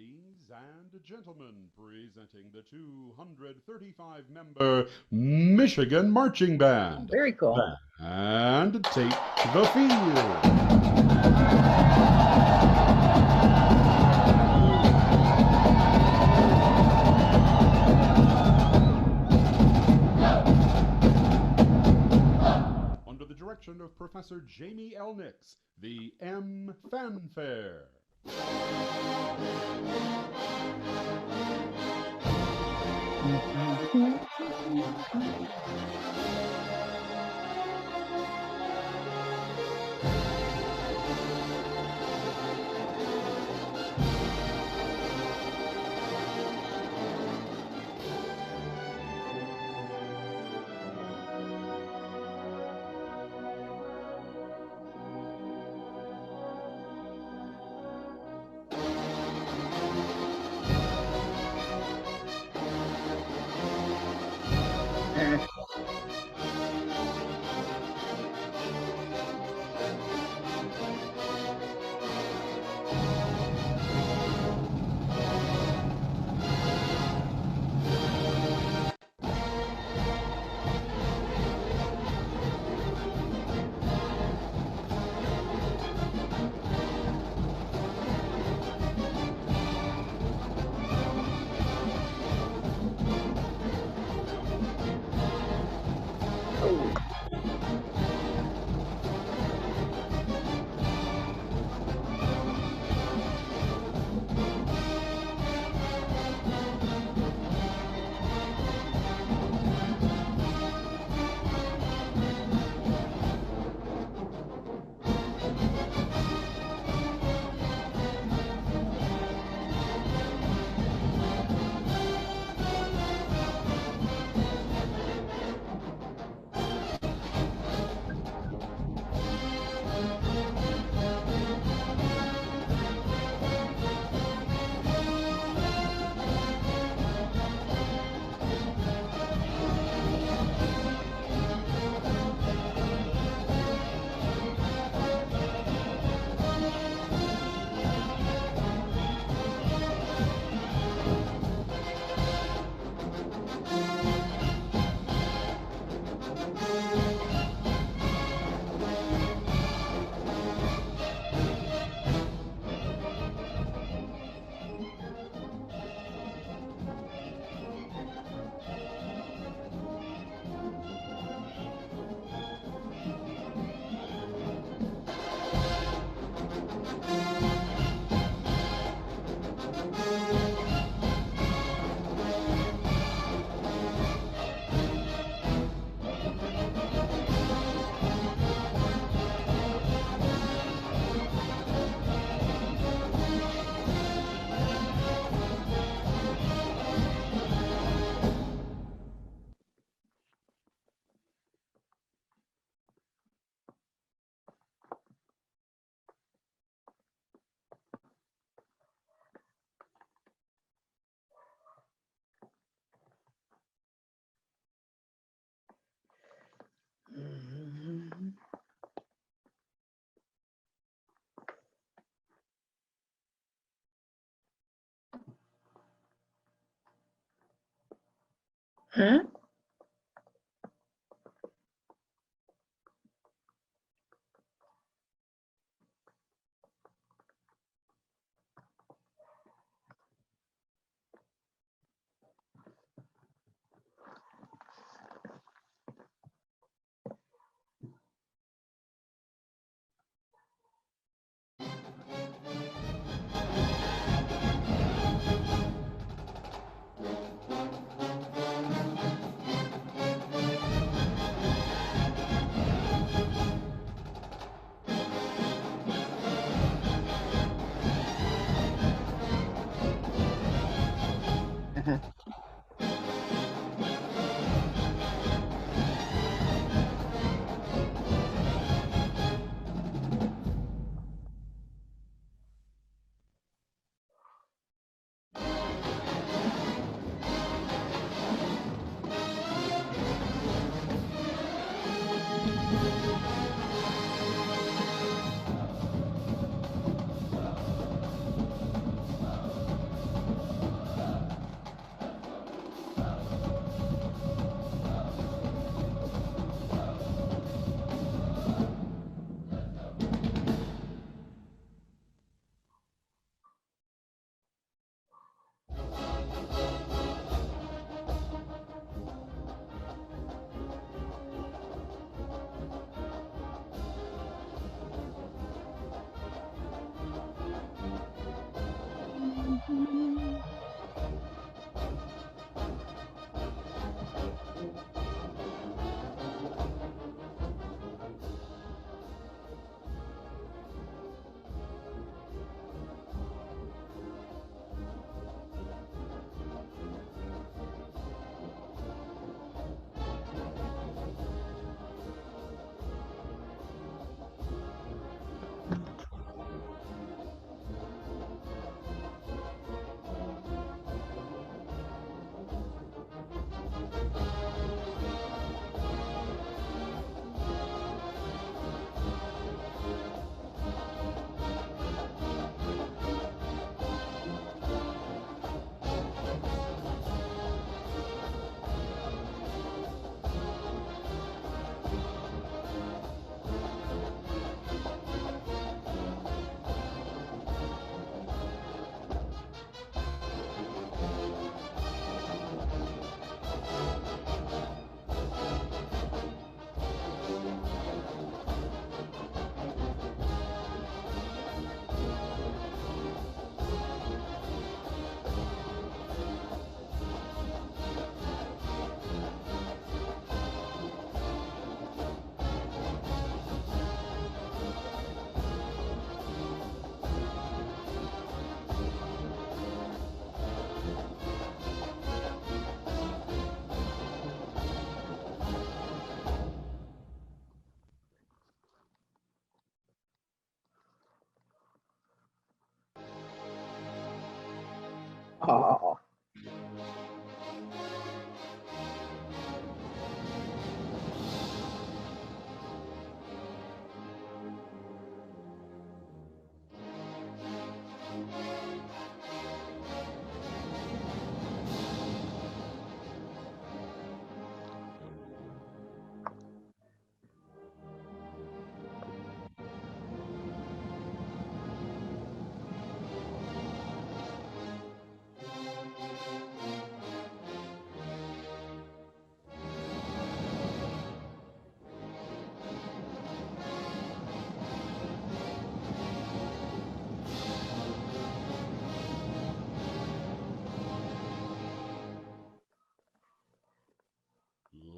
Ladies and gentlemen, presenting the 235-member Michigan Marching Band. Very cool. And take the field. Under the direction of Professor Jamie L. Nix, the M Fanfare. Huh?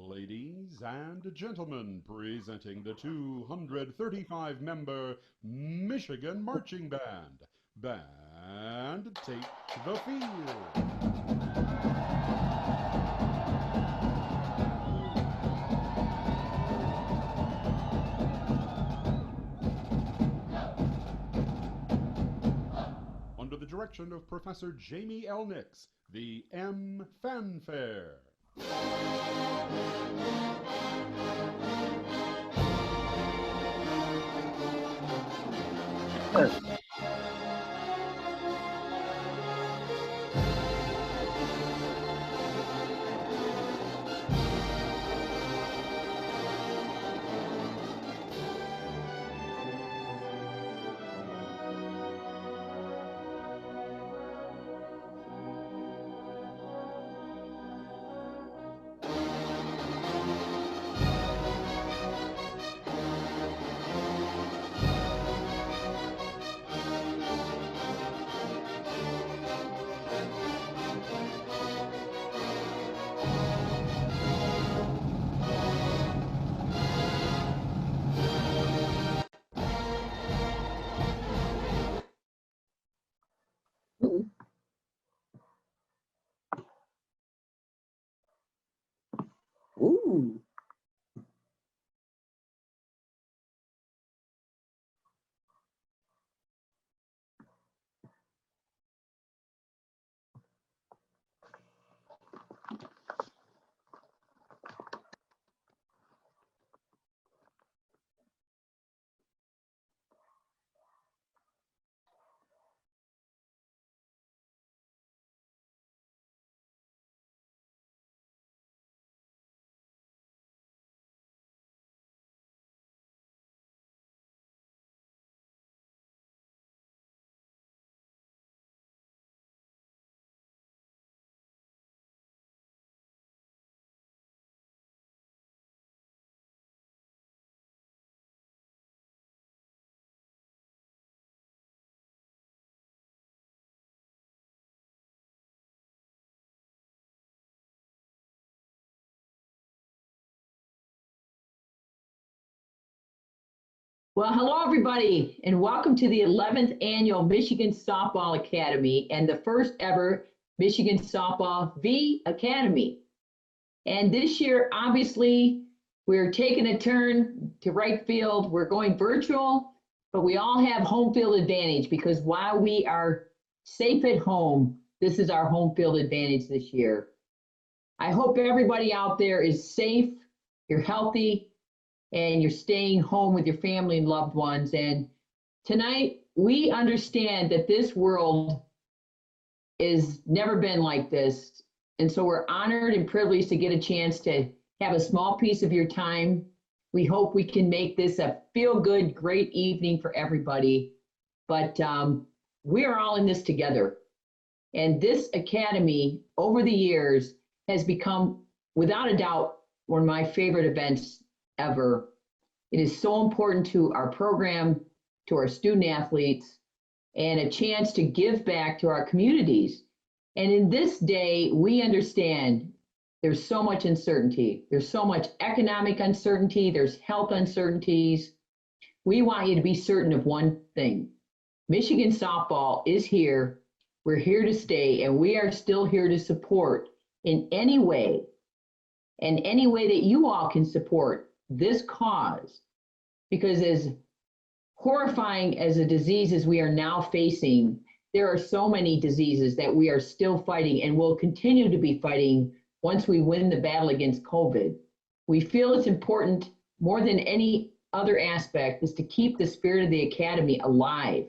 Ladies and gentlemen, presenting the 235-member Michigan Marching Band. Band, take the field. Under the direction of Professor Jamie L. Nix, the M Fanfare. Ooh. Well, hello, everybody, and welcome to the 11th Annual Michigan Softball Academy and the first ever Michigan Softball V Academy. And this year, obviously, we're taking a turn to right field. We're going virtual, but we all have home field advantage because while we are safe at home, this is our home field advantage this year. I hope everybody out there is safe, you're healthy, and you're staying home with your family and loved ones. And tonight, we understand that this world has never been like this. And so we're honored and privileged to get a chance to have a small piece of your time. We hope we can make this a feel-good, great evening for everybody. But we are all in this together. And this academy, over the years, has become, without a doubt, one of my favorite events ever. It is so important to our program, to our student athletes, and a chance to give back to our communities. And in this day, we understand there's so much uncertainty. There's so much economic uncertainty. There's health uncertainties. We want you to be certain of one thing. Michigan softball is here. We're here to stay, and we are still here to support in any way, and any way that you all can support this cause, because as horrifying as a disease as we are now facing, there are so many diseases that we are still fighting and will continue to be fighting once we win the battle against COVID. We feel it's important more than any other aspect is to keep the spirit of the Academy alive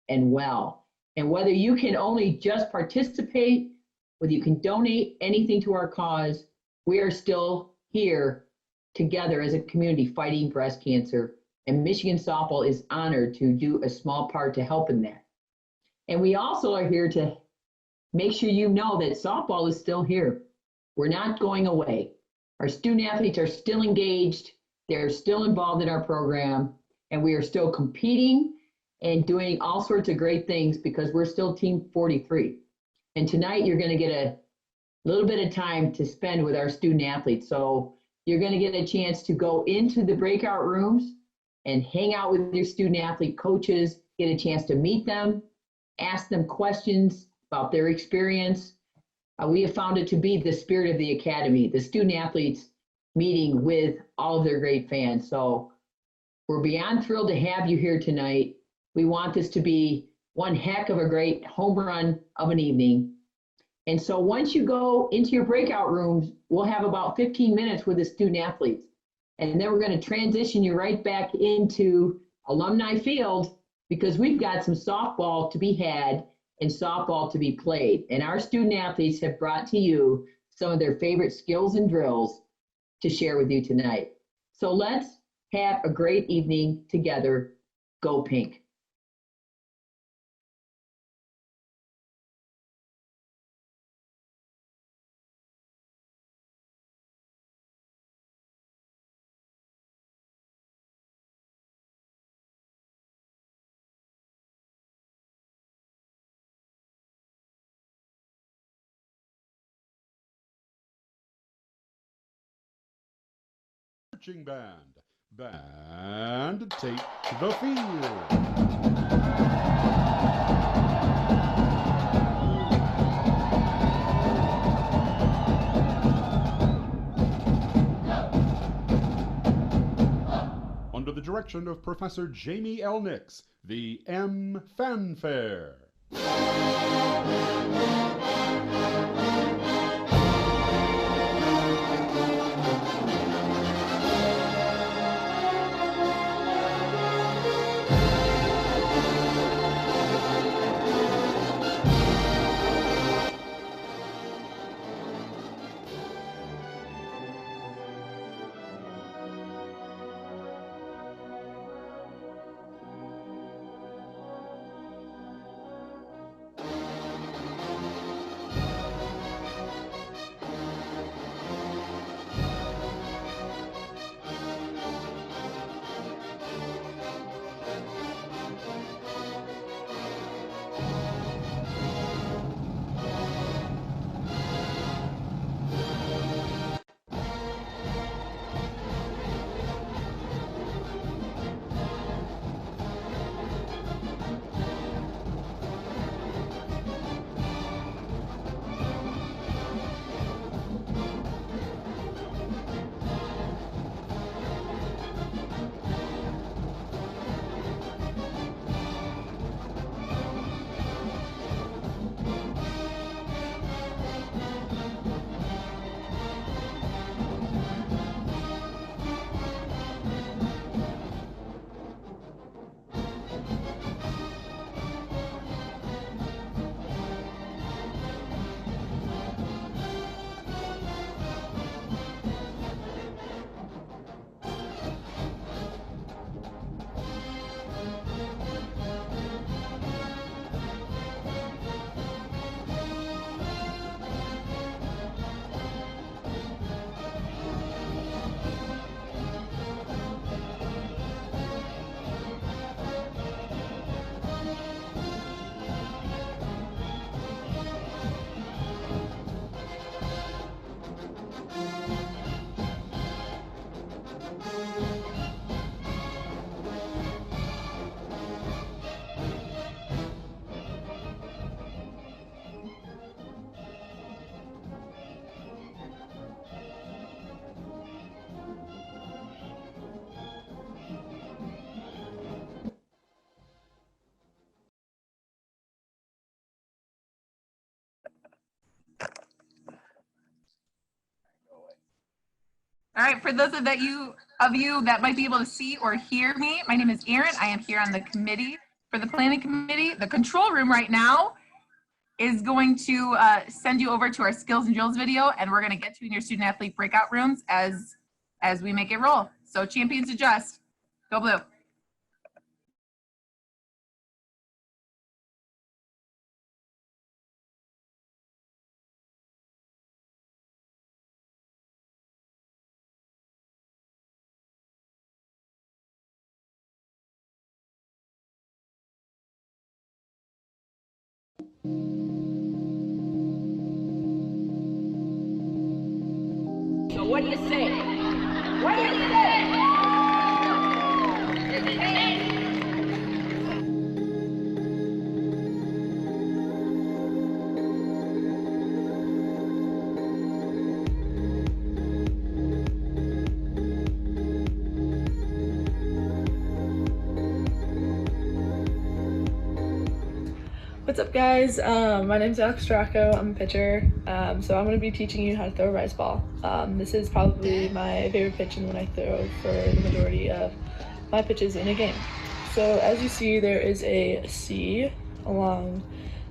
and well. And whether you can only just participate, whether you can donate anything to our cause, we are still here together as a community fighting breast cancer. And Michigan Softball is honored to do a small part to help in that. And we also are here to make sure you know that softball is still here. We're not going away. Our student athletes are still engaged. They're still involved in our program, and we are still competing and doing all sorts of great things because we're still Team 43. And tonight you're going to get a little bit of time to spend with our student athletes. So you're going to get a chance to go into the breakout rooms and hang out with your student athlete coaches, get a chance to meet them, ask them questions about their experience. We have found it to be the spirit of the Academy, the student athletes meeting with all of their great fans. So we're beyond thrilled to have you here tonight. We want this to be one heck of a great home run of an evening. And so once you go into your breakout rooms, we'll have about 15 minutes with the student athletes. And then we're going to transition you right back into Alumni Field because we've got some softball to be had and softball to be played. And our student athletes have brought to you some of their favorite skills and drills to share with you tonight. So let's have a great evening together. Go Pink. Marching band. Band, take the field. Under the direction of Professor Jamie L. Nix, the M Fanfare. All right, for those of you that might be able to see or hear me, my name is Erin. I am here on the committee for the planning committee. The control room right now is going to send you over to our skills and drills video, and we're going to get you in your student athlete breakout rooms as we make it roll. So champions adjust. Go blue. So what do you say? What do you say? What's up, guys? My name's Alex Stracco. I'm a pitcher, so I'm going to be teaching you how to throw a rise ball. This is probably my favorite pitch and when I throw for the majority of my pitches in a game. So as you see, there is a C along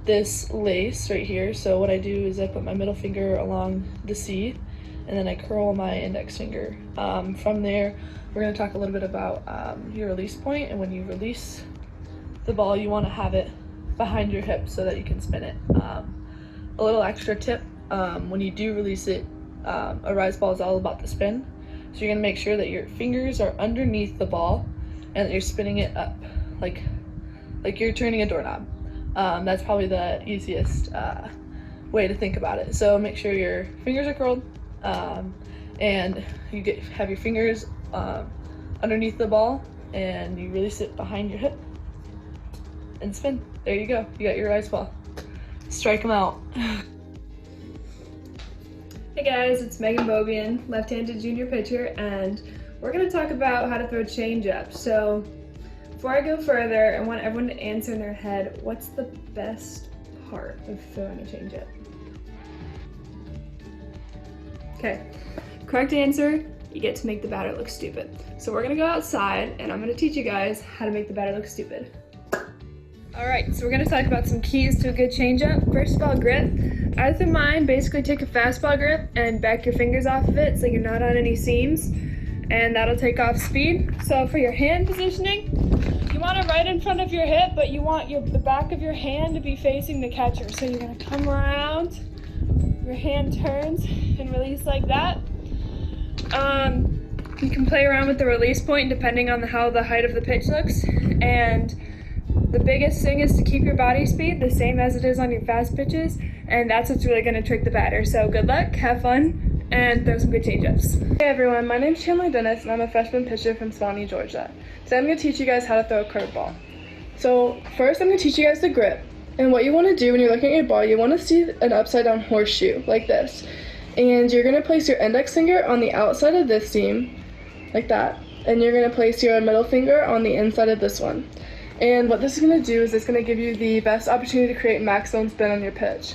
this lace right here. So what I do is I put my middle finger along the C and then I curl my index finger. From there, we're going to talk a little bit about your release point, and when you release the ball, you want to have it behind your hip so that you can spin it. A little extra tip, when you do release it, a rise ball is all about the spin. So you're gonna make sure that your fingers are underneath the ball and that you're spinning it up like you're turning a doorknob. That's probably the easiest way to think about it. So make sure your fingers are curled and you have your fingers underneath the ball and you release it behind your hip and spin. There you go. You got your rise ball. Strike them out. Hey guys, it's Megan Bobian, left-handed junior pitcher, and we're going to talk about how to throw change-up. So before I go further, I want everyone to answer in their head, what's the best part of throwing a change-up? Okay, correct answer, you get to make the batter look stupid. So we're going to go outside, and I'm going to teach you guys how to make the batter look stupid. Alright, so we're going to talk about some keys to a good changeup. First of all, grip. I through mine, basically take a fastball grip and back your fingers off of it so you're not on any seams, and that'll take off speed. So for your hand positioning, you want it right in front of your hip, but you want the back of your hand to be facing the catcher. So you're going to come around, your hand turns and release like that. You can play around with the release point depending on how the height of the pitch looks, and the biggest thing is to keep your body speed the same as it is on your fast pitches, and that's what's really going to trick the batter. So good luck, have fun, and throw some good change-ups. Hey everyone, my name's Chandler Dennis, and I'm a freshman pitcher from Swanee, Georgia. Today I'm going to teach you guys how to throw a curveball. So first I'm going to teach you guys the grip. And what you want to do when you're looking at your ball, you want to see an upside down horseshoe, like this. And you're going to place your index finger on the outside of this seam, like that. And you're going to place your middle finger on the inside of this one. And what this is going to do is it's going to give you the best opportunity to create maximum spin on your pitch.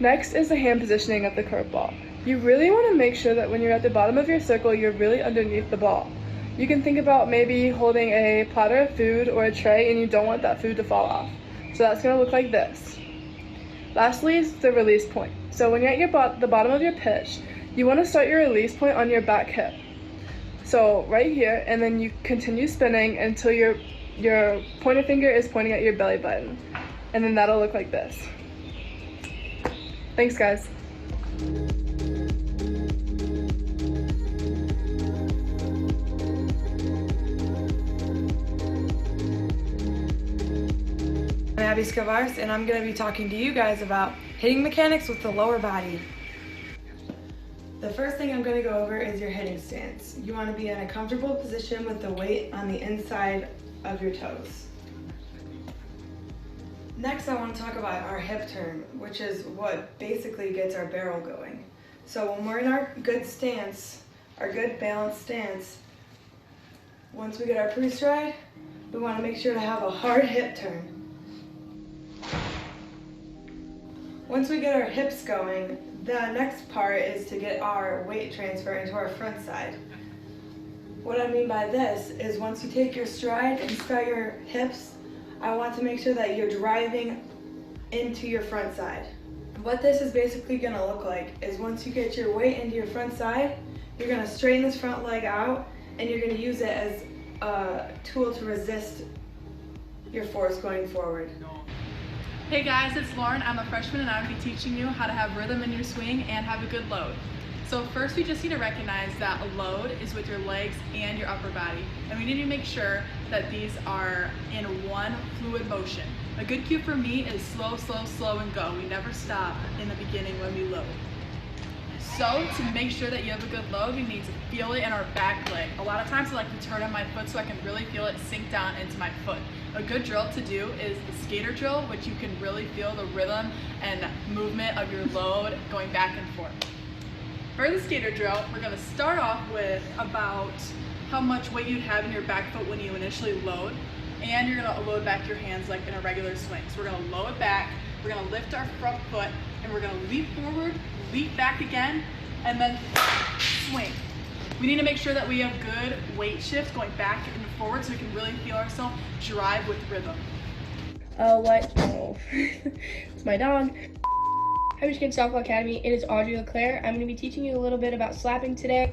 Next is the hand positioning of the curveball. You really want to make sure that when you're at the bottom of your circle, you're really underneath the ball. You can think about maybe holding a platter of food or a tray, and you don't want that food to fall off. So that's going to look like this. Lastly is the release point. So when you're at the bottom of your pitch, you want to start your release point on your back hip. So right here, and then you continue spinning until your pointer finger is pointing at your belly button, and then that'll look like this. Thanks, guys. I'm Abby Scavars, and I'm going to be talking to you guys about hitting mechanics with the lower body. The first thing I'm going to go over is your hitting stance. You want to be in a comfortable position with the weight on the inside of your toes. Next, I want to talk about our hip turn, which is what basically gets our barrel going. So when we're in our good stance, our good balanced stance, once we get our pre-stride, we want to make sure to have a hard hip turn. Once we get our hips going, the next part is to get our weight transfer into our front side. What I mean by this is once you take your stride and start your hips, I want to make sure that you're driving into your front side. What this is basically going to look like is once you get your weight into your front side, you're going to straighten this front leg out and you're going to use it as a tool to resist your force going forward. Hey guys, it's Lauren. I'm a freshman and I'll be teaching you how to have rhythm in your swing and have a good load. So first we just need to recognize that a load is with your legs and your upper body. And we need to make sure that these are in one fluid motion. A good cue for me is slow, slow, slow and go. We never stop in the beginning when we load. So to make sure that you have a good load, we need to feel it in our back leg. A lot of times I like to turn on my foot so I can really feel it sink down into my foot. A good drill to do is the skater drill, which you can really feel the rhythm and movement of your load going back and forth. For the skater drill, we're going to start off with about how much weight you'd have in your back foot when you initially load, and you're going to load back your hands like in a regular swing. So we're going to load back, we're going to lift our front foot, and we're going to leap forward, leap back again, and then swing. We need to make sure that we have good weight shift going back and forward so we can really feel ourselves drive with rhythm. What? Oh, it's my dog. Hi, Michigan Softball Academy. It is Audrey LeClaire. I'm going to be teaching you a little bit about slapping today.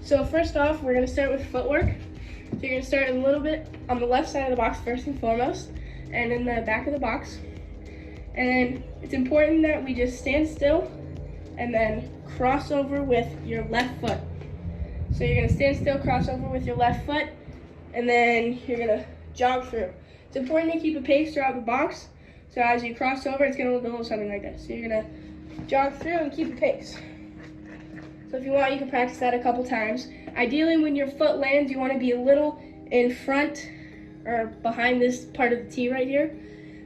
So first off, we're going to start with footwork. So you're going to start a little bit on the left side of the box first and foremost, and in the back of the box. And then it's important that we just stand still and then cross over with your left foot. So you're going to stand still, cross over with your left foot, and then you're going to jog through. It's important to keep a pace throughout the box. So as you cross over, it's going to look a little something like this. So you're going to jog through and keep a pace. So if you want, you can practice that a couple times. Ideally, when your foot lands, you want to be a little in front or behind this part of the tee right here.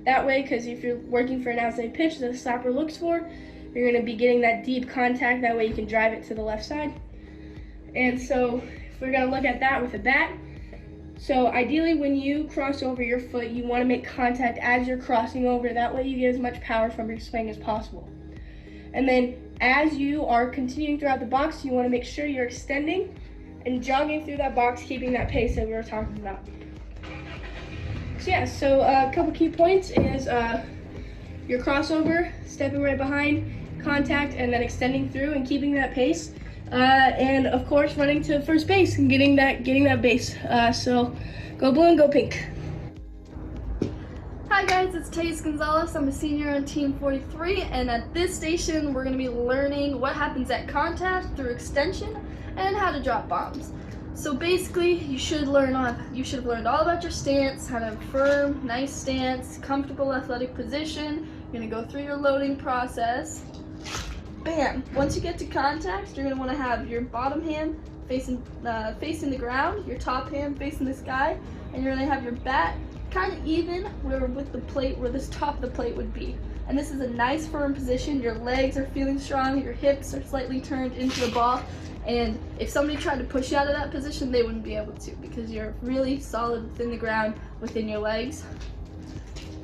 That way, because if you're working for an outside pitch that the stopper looks for, you're going to be getting that deep contact. That way you can drive it to the left side. And so if we're going to look at that with a bat, so ideally when you cross over your foot, you want to make contact as you're crossing over. That way you get as much power from your swing as possible. And then as you are continuing throughout the box, you want to make sure you're extending and jogging through that box, keeping that pace that we were talking about. So yeah, so a couple key points is your crossover, stepping right behind, contact, and then extending through and keeping that pace. And of course running to first base and getting that base. So go blue and go pink. Hi guys, it's Thais Gonzalez. I'm a senior on Team 43, and at this station we're going to be learning what happens at contact through extension and how to drop bombs. So basically you should have learned all about your stance, how to have firm, nice stance, comfortable athletic position. You're going to go through your loading process. Bam! Once you get to contact, you're going to want to have your bottom hand facing the ground, your top hand facing the sky, and you're going to have your bat kind of even with the plate, where this top of the plate would be. And this is a nice firm position. Your legs are feeling strong, your hips are slightly turned into the ball, and if somebody tried to push you out of that position, they wouldn't be able to because you're really solid within the ground, within your legs.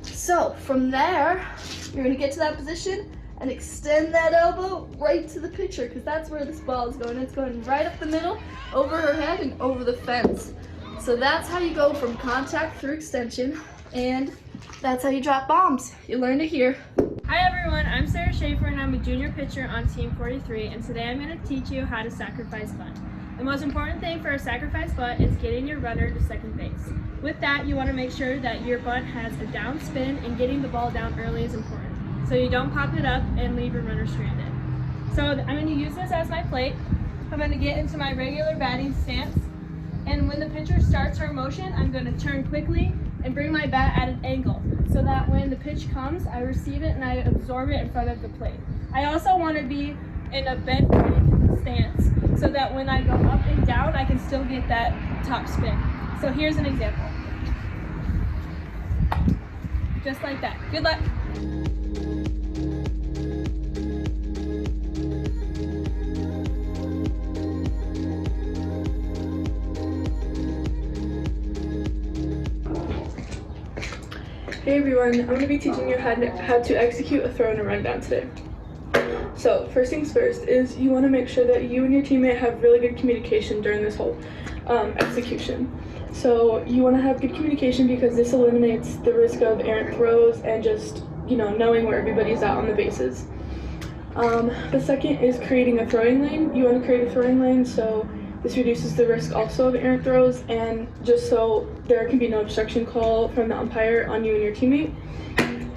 So from there, you're going to get to that position and extend that elbow right to the pitcher, because that's where this ball is going. It's going right up the middle, over her head, and over the fence. So that's how you go from contact through extension, and that's how you drop bombs. You learned it here. Hi everyone, I'm Sarah Schaefer and I'm a junior pitcher on Team 43, and today I'm going to teach you how to sacrifice bunt. The most important thing for a sacrifice bunt is getting your runner to second base. With that, you want to make sure that your bunt has a down spin, and getting the ball down early is important, so you don't pop it up and leave your runner stranded. So I'm going to use this as my plate. I'm going to get into my regular batting stance, and when the pitcher starts her motion, I'm going to turn quickly and bring my bat at an angle so that when the pitch comes, I receive it and I absorb it in front of the plate. I also want to be in a bent stance so that when I go up and down, I can still get that top spin. So here's an example. Just like that. Good luck. Hey everyone, I'm going to be teaching you how to execute a throw and a rundown today. So first things first is you want to make sure that you and your teammate have really good communication during this whole execution. So you want to have good communication because this eliminates the risk of errant throws and just, knowing where everybody's at on the bases. The second is creating a throwing lane. You want to create a throwing lane so this reduces the risk also of errant throws and just so there can be no obstruction call from the umpire on you and your teammate.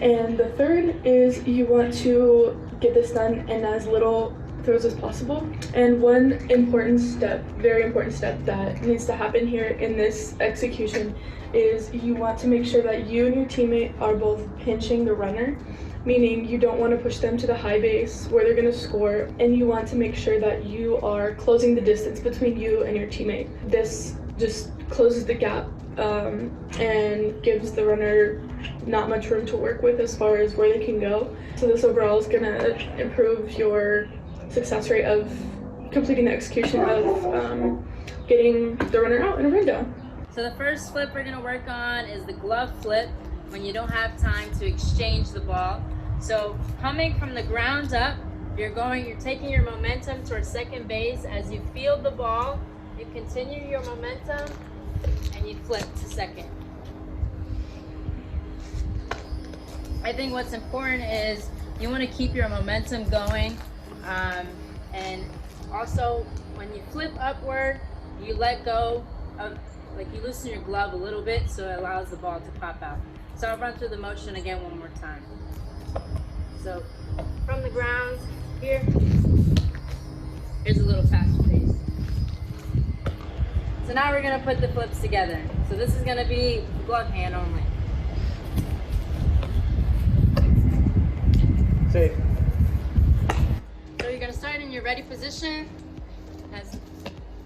And the third is you want to get this done in as little throws as possible. And one important step, very important step that needs to happen here in this execution is you want to make sure that you and your teammate are both pinching the runner, meaning you don't want to push them to the high base where they're going to score, and you want to make sure that you are closing the distance between you and your teammate. This just closes the gap and gives the runner not much room to work with as far as where they can go. So this overall is going to improve your success rate of completing the execution of getting the runner out in a rundown. So the first flip we're going to work on is the glove flip when you don't have time to exchange the ball. So coming from the ground up, you're taking your momentum towards second base. As you field the ball, you continue your momentum and you flip to second. I think what's important is you want to keep your momentum going, and also when you flip upward, you let go of, you loosen your glove a little bit so it allows the ball to pop out. So I'll run through the motion again one more time. So from the ground, here's a little faster pace. So now we're going to put the flips together. So this is going to be glove hand only. Safe. So you're going to start in your ready position. As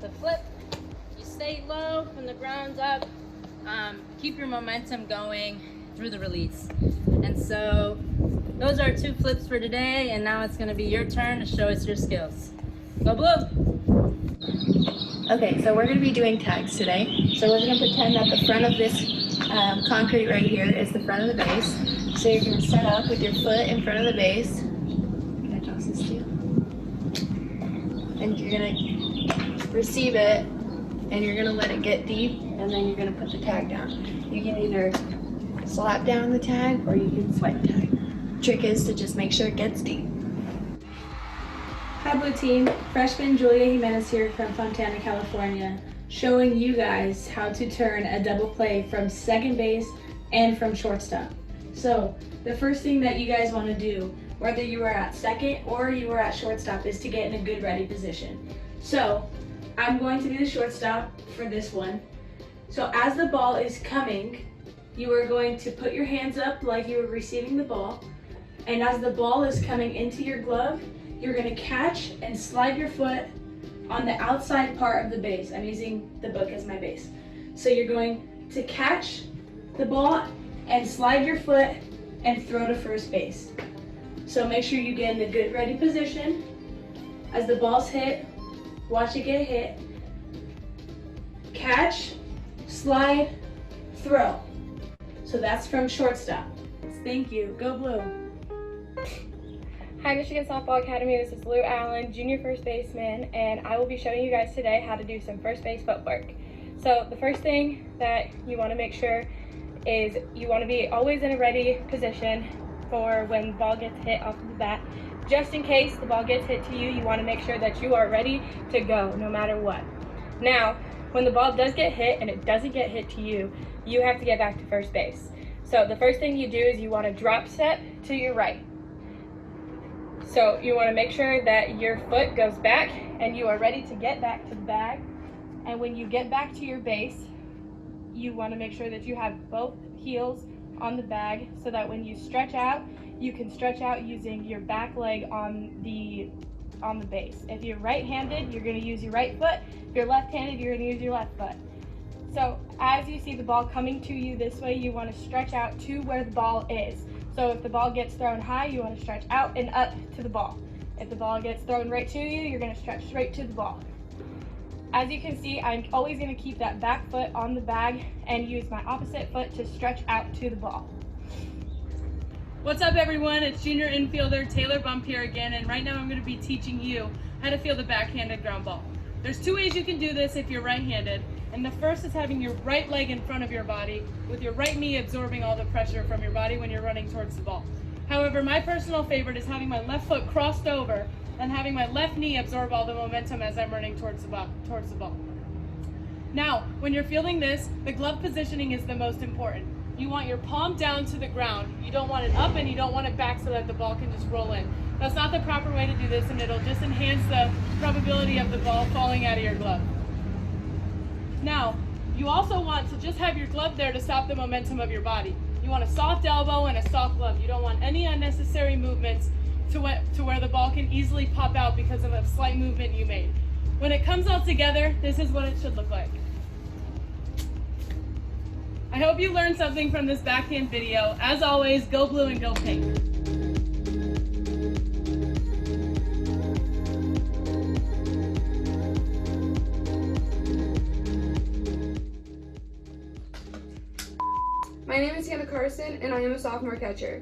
the flip, you stay low from the ground up. Keep your momentum going through the release. And so those are 2 flips for today, and now it's going to be your turn to show us your skills. Go Blue! Okay, so we're going to be doing tags today. So we're going to pretend that the front of this concrete right here is the front of the base. So you're going to set up with your foot in front of the base. Can I toss this to you? And you're going to receive it, and you're going to let it get deep, and then you're going to put the tag down. You can either slap down the tag or you can swipe tag. Trick is to just make sure it gets deep. Hi Blue Team, freshman Julia Jimenez here from Fontana, California, showing you guys how to turn a double play from second base and from shortstop. So the first thing that you guys want to do, whether you are at second or you are at shortstop, is to get in a good ready position. So I'm going to be the shortstop for this one. So as the ball is coming, you are going to put your hands up like you were receiving the ball, and as the ball is coming into your glove, you're going to catch and slide your foot on the outside part of the base. I'm using the book as my base. So you're going to catch the ball and slide your foot and throw to first base. So make sure you get in a good ready position. As the ball's hit, watch it get hit. Catch, slide, throw. So that's from shortstop. Thank you. Go Blue. Hi Michigan Softball Academy, this is Lou Allen, junior first baseman, and I will be showing you guys today how to do some first base footwork. So the first thing that you want to make sure is you want to be always in a ready position for when the ball gets hit off of the bat. Just in case the ball gets hit to you, you want to make sure that you are ready to go no matter what. Now, when the ball does get hit and it doesn't get hit to you, you have to get back to first base. So the first thing you do is you want to drop step to your right. So you want to make sure that your foot goes back and you are ready to get back to the bag. And when you get back to your base, you want to make sure that you have both heels on the bag so that when you stretch out, you can stretch out using your back leg on the base. If you're right-handed, you're going to use your right foot. If you're left-handed, you're going to use your left foot. So as you see the ball coming to you this way, you want to stretch out to where the ball is. So if the ball gets thrown high, you want to stretch out and up to the ball. If the ball gets thrown right to you, you're going to stretch straight to the ball. As you can see, I'm always going to keep that back foot on the bag and use my opposite foot to stretch out to the ball. What's up everyone, it's junior infielder Taylor Bump here again, and right now I'm going to be teaching you how to field a backhanded ground ball. There's two ways you can do this if you're right-handed, and the first is having your right leg in front of your body with your right knee absorbing all the pressure from your body when you're running towards the ball. However, my personal favorite is having my left foot crossed over and having my left knee absorb all the momentum as I'm running towards the ball. Now, when you're fielding this, the glove positioning is the most important. You want your palm down to the ground. You don't want it up and you don't want it back so that the ball can just roll in. That's not the proper way to do this, and it'll just enhance the probability of the ball falling out of your glove. Now, you also want to just have your glove there to stop the momentum of your body. You want a soft elbow and a soft glove. You don't want any unnecessary movements to where the ball can easily pop out because of a slight movement you made. When it comes all together, this is what it should look like. I hope you learned something from this backhand video. As always, go blue and go pink. My name is Hannah Carson, and I am a sophomore catcher.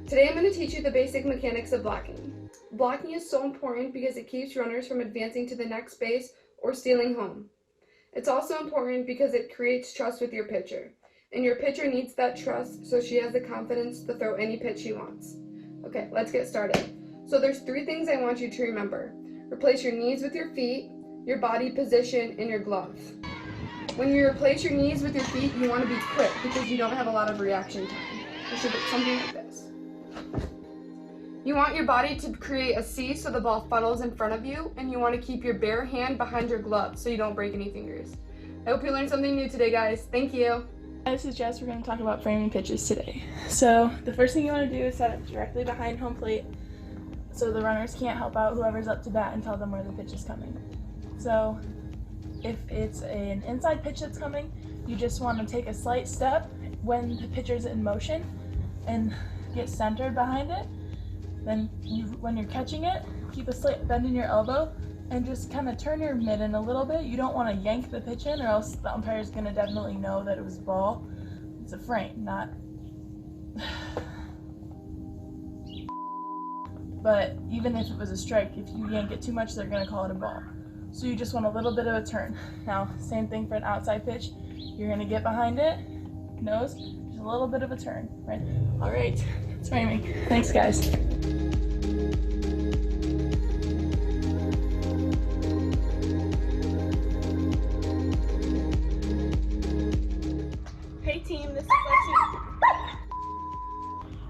Today I'm going to teach you the basic mechanics of blocking. Blocking is so important because it keeps runners from advancing to the next base or stealing home. It's also important because it creates trust with your pitcher, and your pitcher needs that trust so she has the confidence to throw any pitch she wants. Okay, let's get started. So there's 3 things I want you to remember. Replace your knees with your feet, your body position, and your glove. When you replace your knees with your feet, you want to be quick because you don't have a lot of reaction time. You should look something like this. You want your body to create a C so the ball funnels in front of you, and you want to keep your bare hand behind your glove so you don't break any fingers. I hope you learned something new today, guys. Thank you. Hi, this is Jess. We're going to talk about framing pitches today. So the first thing you want to do is set it directly behind home plate so the runners can't help out whoever's up to bat and tell them where the pitch is coming. So if it's an inside pitch that's coming, you just want to take a slight step when the pitcher's in motion and get centered behind it. Then when you're catching it, keep a slight bend in your elbow and just kind of turn your mitten a little bit. You don't want to yank the pitch in or else the umpire's going to definitely know that it was a ball. It's a frame, not... But even if it was a strike, if you yank it too much, they're going to call it a ball. So you just want a little bit of a turn. Now, same thing for an outside pitch. You're going to get behind it, nose, just a little bit of a turn, right? All right, that's framing. Thanks, guys.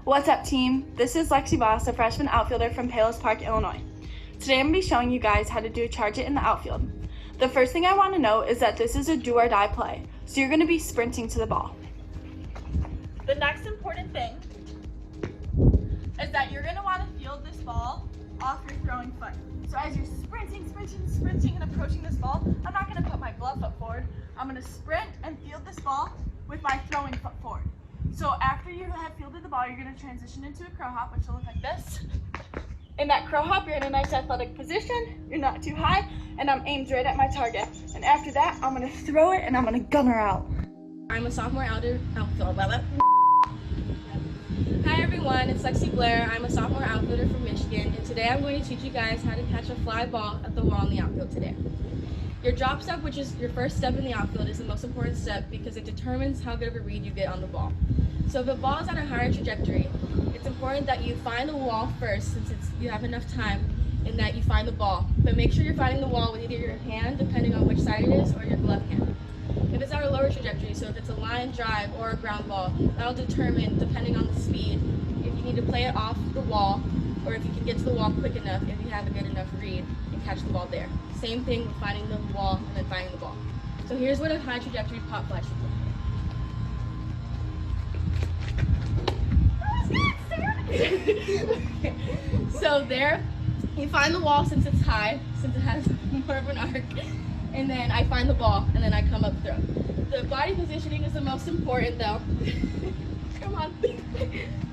What's up, team? This is Lexi Voss, a freshman outfielder from Palos Park, Illinois. Today I'm going to be showing you guys how to do a charge it in the outfield. The first thing I want to know is that this is a do or die play, so you're going to be sprinting to the ball. The next important thing is that you're going to want to field this ball off your throwing foot. So as you're sprinting and approaching this ball, I'm not going to put my glove foot forward. I'm going to sprint and field this ball with my throwing foot forward. So after you have fielded the ball, you're going to transition into a crow hop, which will look like this. In that crow hop, you're in a nice athletic position. You're not too high, and I'm aimed right at my target. And after that, I'm going to throw it, and I'm going to gun her out. I'm a sophomore outfielder. Hi everyone, it's Lexi Blair. I'm a sophomore outfielder from Michigan, and today I'm going to teach you guys how to catch a fly ball at the wall in the outfield today. Your drop step, which is your first step in the outfield, is the most important step because it determines how good of a read you get on the ball. So if a ball is on a higher trajectory, it's important that you find the wall first, since you have enough time, and that you find the ball. But make sure you're finding the wall with either your hand, depending on which side it is, or your glove hand. If it's on a lower trajectory, so if it's a line drive or a ground ball, that'll determine, depending on the speed, if you need to play it off the wall, or if you can get to the wall quick enough, if you have a good enough read, and catch the ball there. Same thing with finding the wall and then finding the ball. So here's what a high trajectory pop fly should look like. So there, you find the wall since it's high, since it has more of an arc, and then I find the ball, and then I come up throw. The body positioning is the most important though. Come on.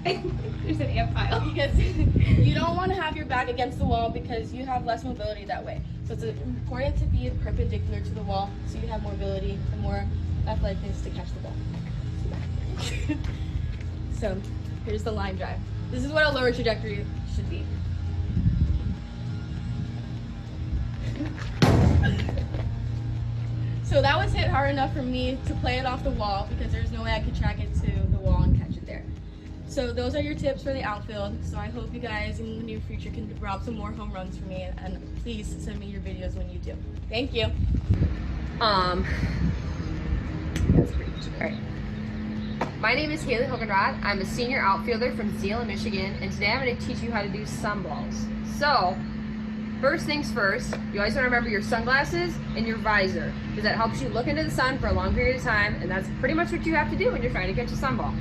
There's an ant pile. Because you don't want to have your back against the wall because you have less mobility that way. So it's important to be perpendicular to the wall so you have more mobility and more athleticness to catch the ball. So Here's the line drive. This is what a lower trajectory should be. So that was hit hard enough for me to play it off the wall because there's no way I could track it to the wall and catch it there. So those are your tips for the outfield. So I hope you guys in the near future can rob some more home runs for me, and please send me your videos when you do. Thank you. That's pretty much it. All right. My name is Haley Hogenrod. I'm a senior outfielder from Zeeland, Michigan, and today I'm going to teach you how to do sunballs. So, first things first, you always want to remember your sunglasses and your visor, because that helps you look into the sun for a long period of time, and that's pretty much what you have to do when you're trying to catch a sunball.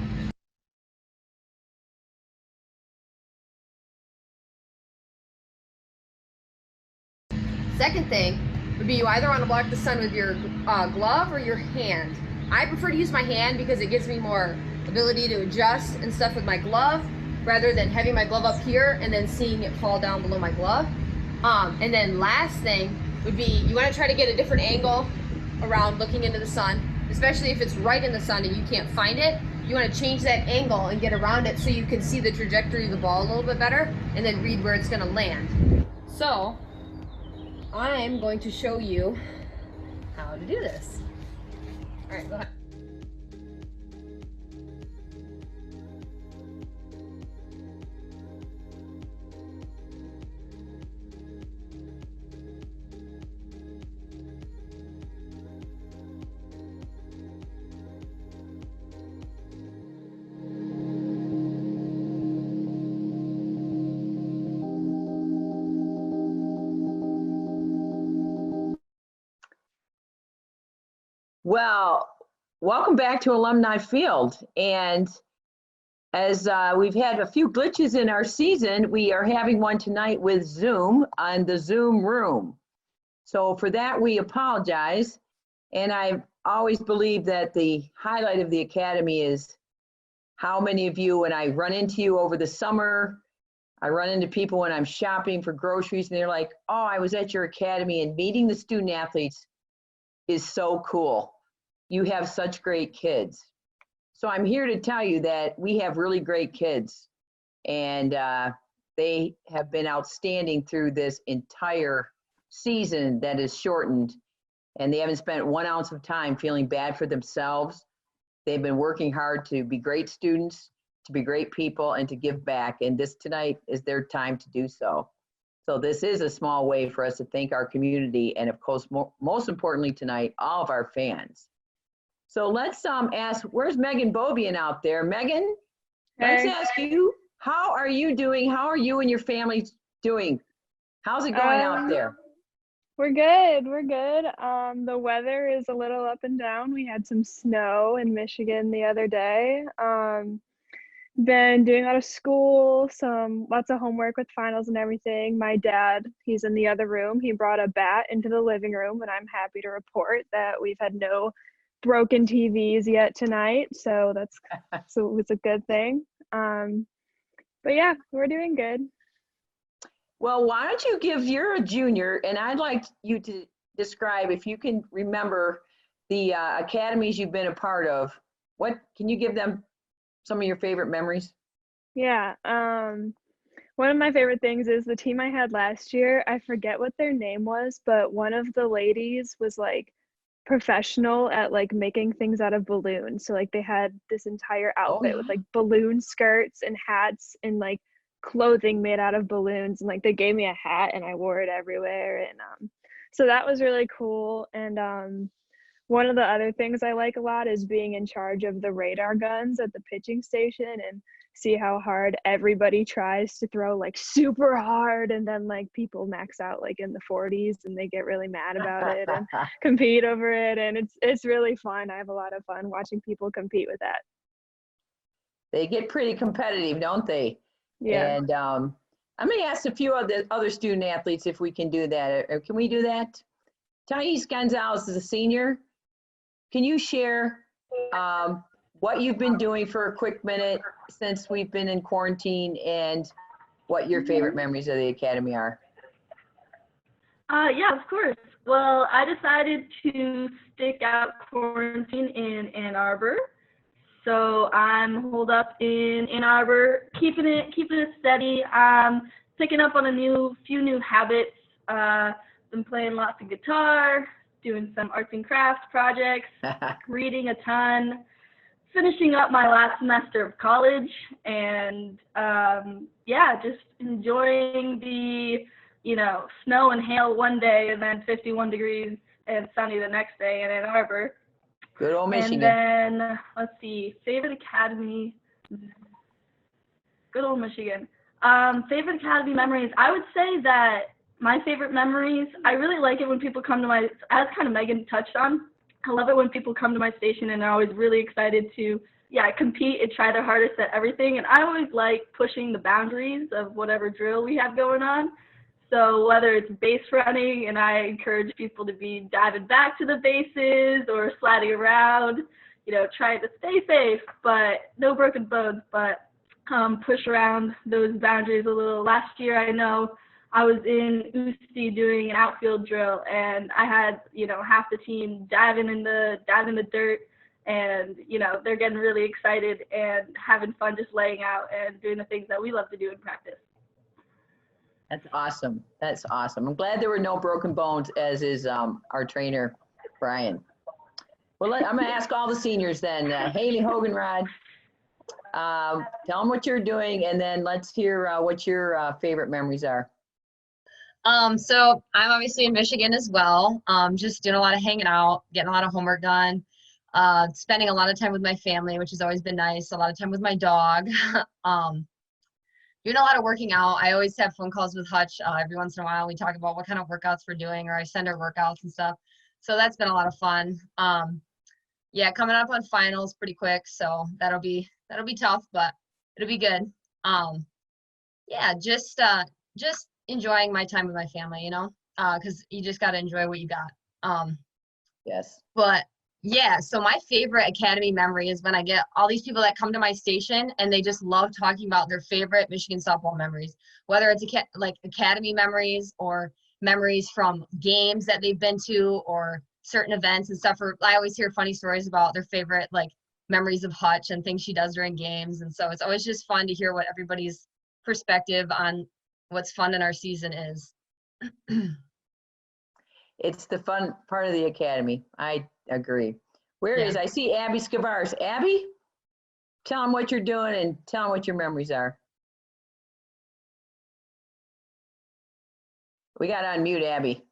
Second thing would be you either want to block the sun with your glove or your hand. I prefer to use my hand because it gives me more ability to adjust and stuff with my glove rather than having my glove up here and then seeing it fall down below my glove. And then last thing would be you want to try to get a different angle around looking into the sun, especially if it's right in the sun and you can't find it. You want to change that angle and get around it so you can see the trajectory of the ball a little bit better and then read where it's going to land. So I'm going to show you how to do this. All right, go ahead. Well, welcome back to Alumni Field. And as we've had a few glitches in our season, we are having one tonight with Zoom on the Zoom room. So for that, we apologize. And I've always believed that the highlight of the Academy is how many of you, when I run into you over the summer, I run into people when I'm shopping for groceries and they're like, oh, I was at your Academy, and meeting the student athletes is so cool. You have such great kids. So I'm here to tell you that we have really great kids, and they have been outstanding through this entire season that is shortened, and they haven't spent 1 ounce of time feeling bad for themselves. They've been working hard to be great students, to be great people, and to give back, and this tonight is their time to do so. So this is a small way for us to thank our community, and of course, most importantly tonight, all of our fans. So let's ask, where's Megan Bobian out there? Megan, let's ask you, how are you doing? How are you and your family doing? How's it going out there? We're good, we're good. The weather is a little up and down. We had some snow in Michigan the other day. Been doing a lot of school, lots of homework with finals and everything. My dad, he's in the other room. He brought a bat into the living room, and I'm happy to report that we've had no broken TVs yet tonight. So it's a good thing. But yeah, we're doing good. Well, why don't you you're a junior, and I'd like you to describe, if you can remember the academies you've been a part of. What can you give them some of your favorite memories? Yeah, one of my favorite things is the team I had last year. I forget what their name was, but one of the ladies was like professional at like making things out of balloons. So like they had this entire outfit with like balloon skirts and hats and like clothing made out of balloons, and like they gave me a hat and I wore it everywhere, and so that was really cool. And one of the other things I like a lot is being in charge of the radar guns at the pitching station and see how hard everybody tries to throw like super hard, and then like people max out like in the 40s and they get really mad about it and compete over it, and it's really fun. I have a lot of fun watching people compete with that. They get pretty competitive, don't they? Yeah. And I'm going to ask a few of the other student athletes if we can do that. Can we do that? Thais Gonzalez is a senior. Can you share what you've been doing for a quick minute since we've been in quarantine, and what your favorite memories of the Academy are? Yeah, of course. Well, I decided to stick out quarantine in Ann Arbor. So I'm holed up in Ann Arbor, keeping it steady. Picking up on few new habits. Been playing lots of guitar, doing some arts and crafts projects, reading a ton, finishing up my last semester of college, and just enjoying the snow and hail one day and then 51 degrees and sunny the next day in Ann Arbor. Good old Michigan. And then, let's see, favorite academy. Good old Michigan. Favorite academy memories. I would say that my favorite memories, I really like it when people come to my, as kind of Megan touched on, I love it when people come to my station and they're always really excited to, compete and try their hardest at everything. And I always like pushing the boundaries of whatever drill we have going on. So whether it's base running, and I encourage people to be diving back to the bases or sliding around, trying to stay safe, but no broken bones, but push around those boundaries a little. Last year, I know I was in UC doing an outfield drill, and I had, half the team diving in the dirt, and, they're getting really excited and having fun just laying out and doing the things that we love to do in practice. That's awesome. That's awesome. I'm glad there were no broken bones, as is our trainer, Brian. Well, I'm going to ask all the seniors then. Haley Hoganrod, tell them what you're doing, and then let's hear what your favorite memories are. So I'm obviously in Michigan as well. Just doing a lot of hanging out, getting a lot of homework done, spending a lot of time with my family, which has always been nice. A lot of time with my dog. Doing a lot of working out. I always have phone calls with Hutch every once in a while. We talk about what kind of workouts we're doing, or I send her workouts and stuff. So that's been a lot of fun. Coming up on finals pretty quick, so that'll be tough, but it'll be good. Just enjoying my time with my family, because you just got to enjoy what you got. Yes. But yeah, so my favorite academy memory is when I get all these people that come to my station and they just love talking about their favorite Michigan softball memories, whether it's academy memories or memories from games that they've been to or certain events and stuff. I always hear funny stories about their favorite memories of Hutch and things she does during games. And so it's always just fun to hear what everybody's perspective on what's fun in our season is. It's the fun part of the academy. I agree. I see Abby Scavars. Abby, tell them what you're doing and tell them what your memories are. We got to unmute Abby.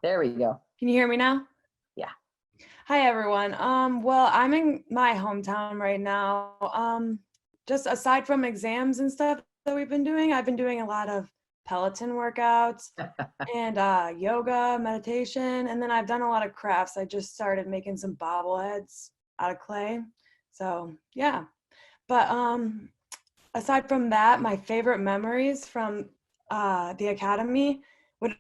There we go. Can you hear me now? Yeah. Hi, everyone. Well, I'm in my hometown right now. Just aside from exams and stuff that we've been doing, I've been doing a lot of Peloton workouts and yoga, meditation, and then I've done a lot of crafts. I just started making some bobbleheads out of clay. So yeah, but aside from that, my favorite memories from the academy would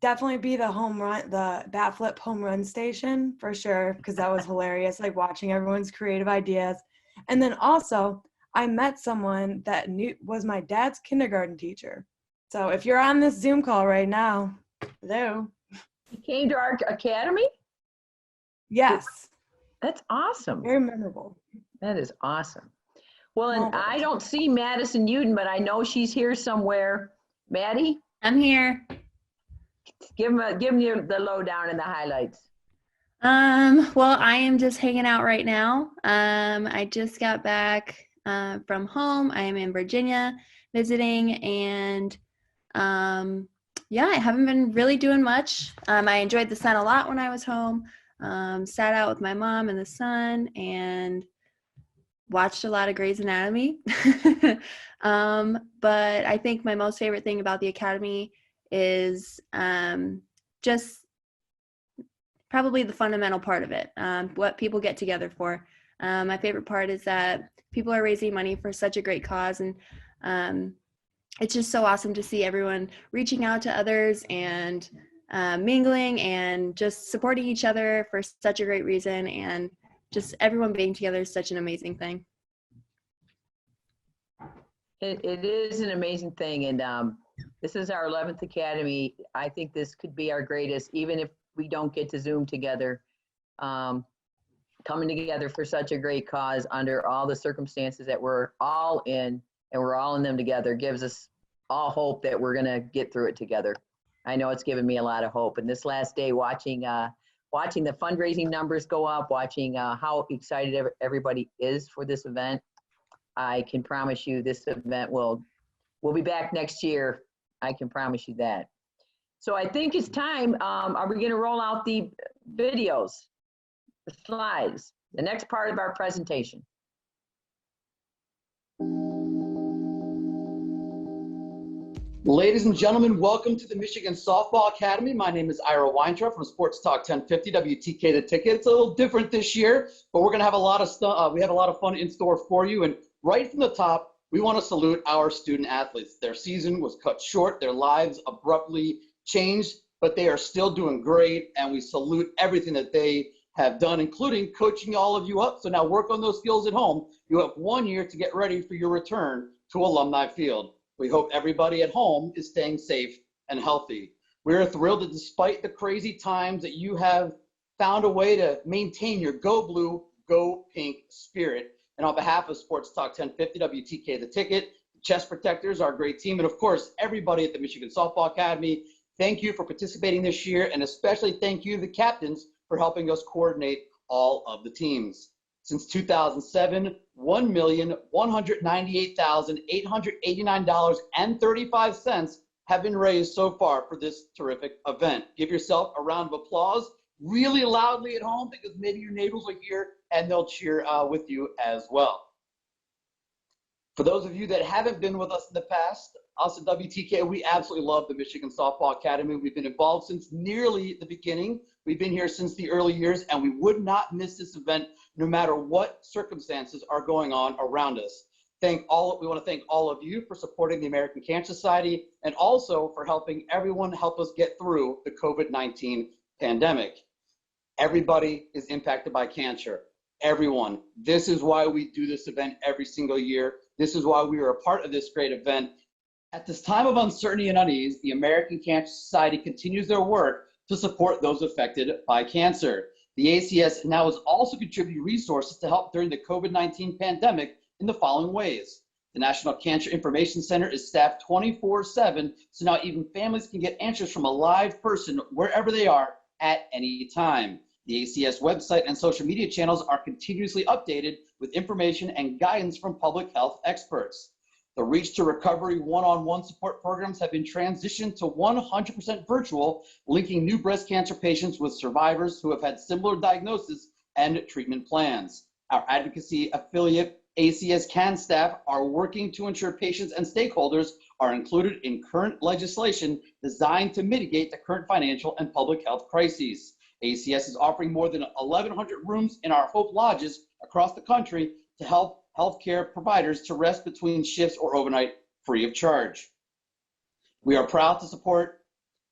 definitely be the home run, the bat flip home run station for sure, because that was hilarious, watching everyone's creative ideas. And then also I met someone that was my dad's kindergarten teacher. So if you're on this Zoom call right now, hello. He came to our academy? Yes. That's awesome. Very memorable. That is awesome. Well, and I don't see Madison Uden, but I know she's here somewhere. Maddie? I'm here. Give me the lowdown and the highlights. Well, I am just hanging out right now. I just got back from home. I am in Virginia visiting, and I haven't been really doing much. I enjoyed the sun a lot when I was home. Sat out with my mom and the son and watched a lot of Grey's Anatomy. But I think my most favorite thing about the academy is just probably the fundamental part of it, what people get together for. My favorite part is that people are raising money for such a great cause, and it's just so awesome to see everyone reaching out to others and mingling and just supporting each other for such a great reason, and just everyone being together is such an amazing thing. It is an amazing thing, and this is our 11th Academy. I think this could be our greatest, even if we don't get to Zoom together. coming together for such a great cause under all the circumstances that we're all in, and we're all in them together, gives us all hope that we're going to get through it together. I know it's given me a lot of hope. And this last day, watching the fundraising numbers go up, watching how excited everybody is for this event, I can promise you this event we'll be back next year. I can promise you that. So I think it's time. Are we going to roll out the videos, the slides, the next part of our presentation? Ladies and gentlemen, welcome to the Michigan Softball Academy. My name is Ira Weintraub from Sports Talk 1050 WTK The Ticket. It's a little different this year, but we're going to have a lot of stuff. We have a lot of fun in store for you. And right from the top, we want to salute our student athletes. Their season was cut short. Their lives abruptly changed, but they are still doing great. And we salute everything that they have done, including coaching all of you up. So now work on those skills at home. You have 1 year to get ready for your return to Alumni Field. We hope everybody at home is staying safe and healthy. We're thrilled that despite the crazy times that you have found a way to maintain your Go Blue, Go Pink spirit. And on behalf of Sports Talk 1050 WTK The Ticket, the Chest Protectors, our great team, and of course, everybody at the Michigan Softball Academy, thank you for participating this year, and especially thank you, the captains, for helping us coordinate all of the teams. Since 2007, $1,198,889.35 have been raised so far for this terrific event. Give yourself a round of applause really loudly at home, because maybe your neighbors will hear and they'll cheer with you as well. For those of you that haven't been with us in the past, us at WTK, we absolutely love the Michigan Softball Academy. We've been involved since nearly the beginning. We've been here since the early years, and we would not miss this event no matter what circumstances are going on around us. We want to thank all of you for supporting the American Cancer Society, and also for helping everyone help us get through the COVID-19 pandemic. Everybody is impacted by cancer. Everyone. This is why we do this event every single year. This is why we are a part of this great event. At this time of uncertainty and unease, the American Cancer Society continues their work to support those affected by cancer. The ACS now is also contributing resources to help during the COVID-19 pandemic in the following ways. The National Cancer Information Center is staffed 24/7, so now even families can get answers from a live person wherever they are at any time. The ACS website and social media channels are continuously updated with information and guidance from public health experts. The Reach to Recovery one-on-one support programs have been transitioned to 100% virtual, linking new breast cancer patients with survivors who have had similar diagnoses and treatment plans. Our advocacy affiliate, ACS CAN staff, are working to ensure patients and stakeholders are included in current legislation designed to mitigate the current financial and public health crises. ACS is offering more than 1,100 rooms in our Hope Lodges across the country to help healthcare providers to rest between shifts or overnight free of charge. We are proud to support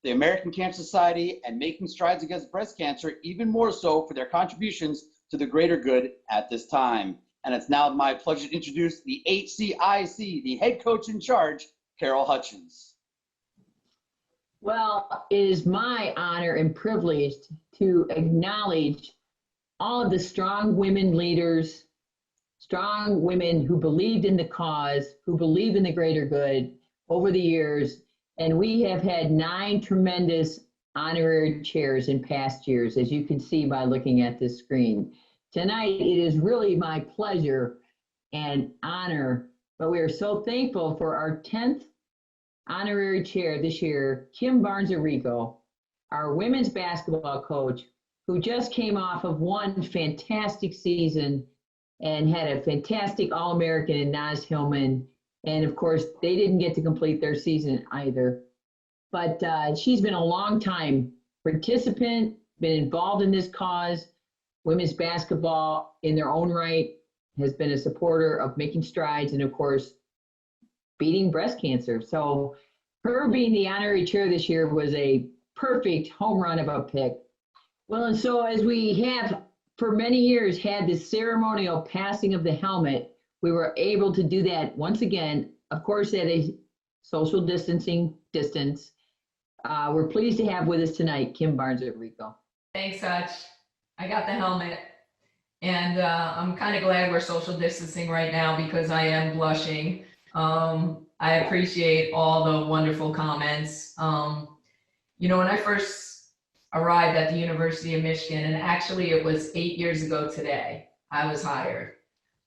the American Cancer Society and making strides against breast cancer, even more so for their contributions to the greater good at this time. And it's now my pleasure to introduce the HCIC, the head coach in charge, Carol Hutchins. Well, it is my honor and privilege to acknowledge all of the strong women leaders, strong women who believed in the cause, who believed in the greater good over the years. And we have had 9 tremendous honorary chairs in past years, as you can see by looking at this screen. Tonight, it is really my pleasure and honor, but we are so thankful for our 10th honorary chair this year, Kim Barnes-Arrigo, our women's basketball coach, who just came off of one fantastic season and had a fantastic All-American in Naz Hillman. And of course, they didn't get to complete their season either. But she's been a long time participant, been involved in this cause. Women's basketball in their own right has been a supporter of making strides and of course, beating breast cancer. So her being the honorary chair this year was a perfect home run of a pick. Well, and so as we have for many years had this ceremonial passing of the helmet, we were able to do that once again, of course, at a social distancing distance. We're pleased to have with us tonight, Kim Barnes-Arrigo. Thanks, Hutch. I got the helmet, and I'm kind of glad we're social distancing right now because I am blushing. I appreciate all the wonderful comments. You know, when I first arrived at the University of Michigan, and actually it was 8 years ago today, I was hired.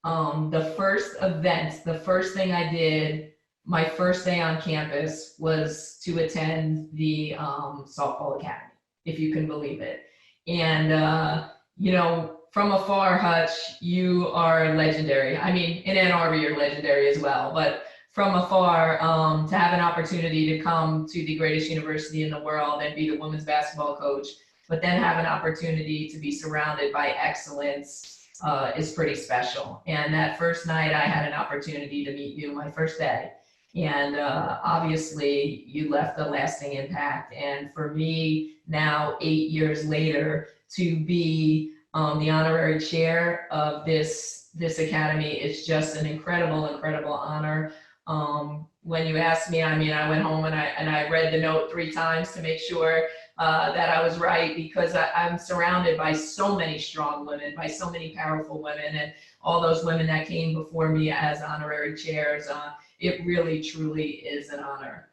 The first event, the first thing I did, my first day on campus, was to attend the softball academy, if you can believe it. And, you know, from afar, Hutch, you are legendary. I mean, in Ann Arbor, you're legendary as well, but from afar, to have an opportunity to come to the greatest university in the world and be the women's basketball coach, but then have an opportunity to be surrounded by excellence is pretty special. And that first night, I had an opportunity to meet you my first day. And obviously, you left a lasting impact. And for me, now 8 years later, to be the honorary chair of this academy is just an incredible honor. When you asked me, I mean, I went home and I read the note 3 times to make sure that I was right, because I'm surrounded by so many strong women, by so many powerful women, and all those women that came before me as honorary chairs. It really, truly is an honor.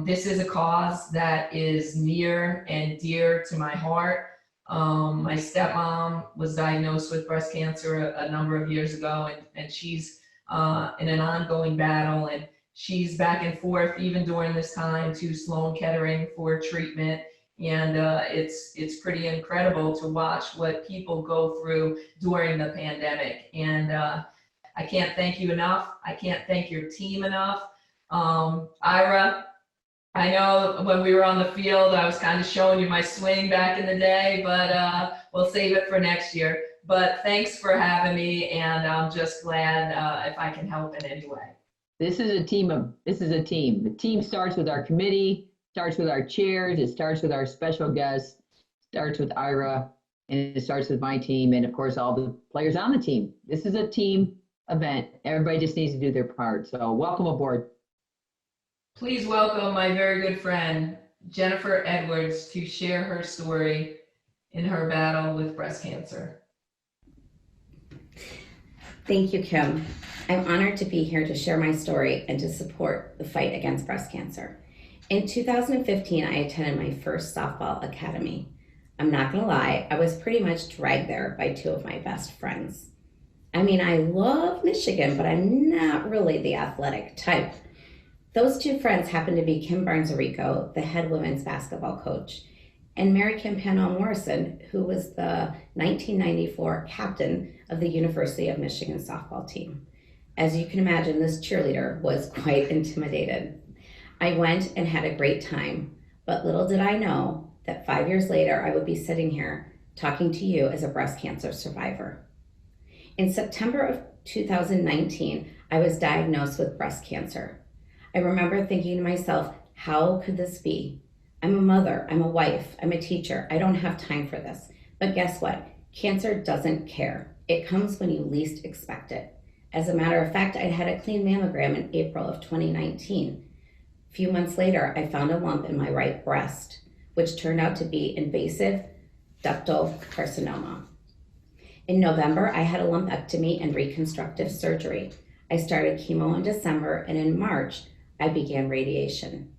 This is a cause that is near and dear to my heart. My stepmom was diagnosed with breast cancer a number of years ago, and she's in an ongoing battle, and she's back and forth even during this time to Sloan Kettering for treatment. And it's pretty incredible to watch what people go through during the pandemic. And I can't thank you enough. I can't thank your team enough. Ira, I know when we were on the field, I was kind of showing you my swing back in the day, but we'll save it for next year. But thanks for having me, and I'm just glad if I can help in any way. This is a team. The team starts with our committee, starts with our chairs, it starts with our special guests, starts with Ira, and it starts with my team, and of course all the players on the team. This is a team event. Everybody just needs to do their part. So welcome aboard. Please welcome my very good friend, Jennifer Edwards, to share her story in her battle with breast cancer. Thank you, Kim. I'm honored to be here to share my story and to support the fight against breast cancer. In 2015, I attended my first softball academy. I'm not gonna lie, I was pretty much dragged there by 2 of my best friends. I mean, I love Michigan, but I'm not really the athletic type. Those 2 friends happened to be Kim Barnes-Arico, the head women's basketball coach, and Mary Kim Pannell-Morrison, who was the 1994 captain of the University of Michigan softball team. As you can imagine, this cheerleader was quite intimidated. I went and had a great time, but little did I know that 5 years later, I would be sitting here talking to you as a breast cancer survivor. In September of 2019, I was diagnosed with breast cancer. I remember thinking to myself, how could this be? I'm a mother, I'm a wife, I'm a teacher, I don't have time for this. But guess what? Cancer doesn't care. It comes when you least expect it. As a matter of fact, I had a clean mammogram in April of 2019. A few months later, I found a lump in my right breast, which turned out to be invasive ductal carcinoma. In November, I had a lumpectomy and reconstructive surgery. I started chemo in December, and in March, I began radiation.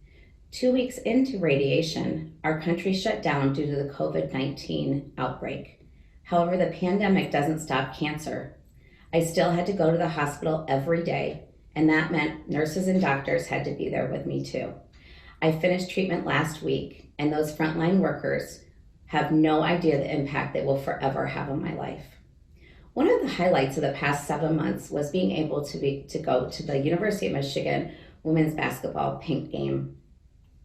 2 weeks into radiation, our country shut down due to the COVID-19 outbreak. However, the pandemic doesn't stop cancer. I still had to go to the hospital every day, and that meant nurses and doctors had to be there with me too. I finished treatment last week, and those frontline workers have no idea the impact they will forever have on my life. One of the highlights of the past 7 months was being able to go to the University of Michigan women's basketball pink game.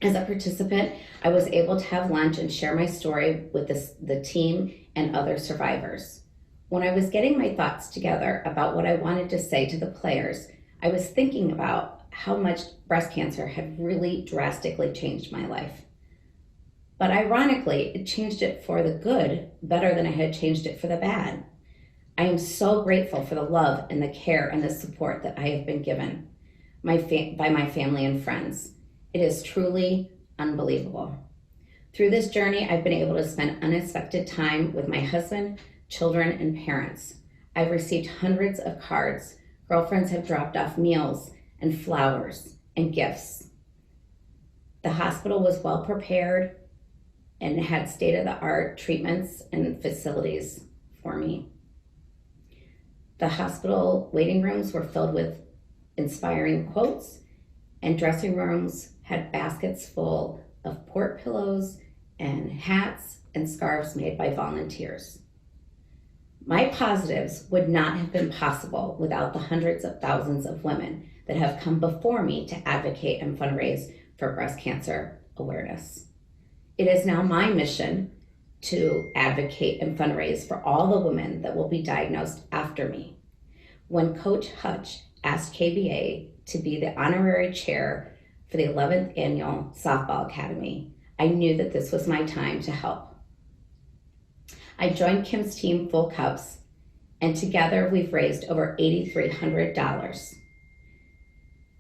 As a participant, I was able to have lunch and share my story with the team and other survivors. When I was getting my thoughts together about what I wanted to say to the players, I was thinking about how much breast cancer had really drastically changed my life. But ironically, it changed it for the good better than it had changed it for the bad. I am so grateful for the love and the care and the support that I have been given by my family and friends. It is truly unbelievable. Through this journey, I've been able to spend unexpected time with my husband, children, and parents. I've received hundreds of cards. Girlfriends have dropped off meals and flowers and gifts. The hospital was well prepared and had state-of-the-art treatments and facilities for me. The hospital waiting rooms were filled with inspiring quotes, and dressing rooms had baskets full of port pillows and hats and scarves made by volunteers. My positives would not have been possible without the hundreds of thousands of women that have come before me to advocate and fundraise for breast cancer awareness. It is now my mission to advocate and fundraise for all the women that will be diagnosed after me. When Coach Hutch asked KBA to be the honorary chair for the 11th Annual Softball Academy, I knew that this was my time to help. I joined Kim's team, Full Cups, and together we've raised over $8,300.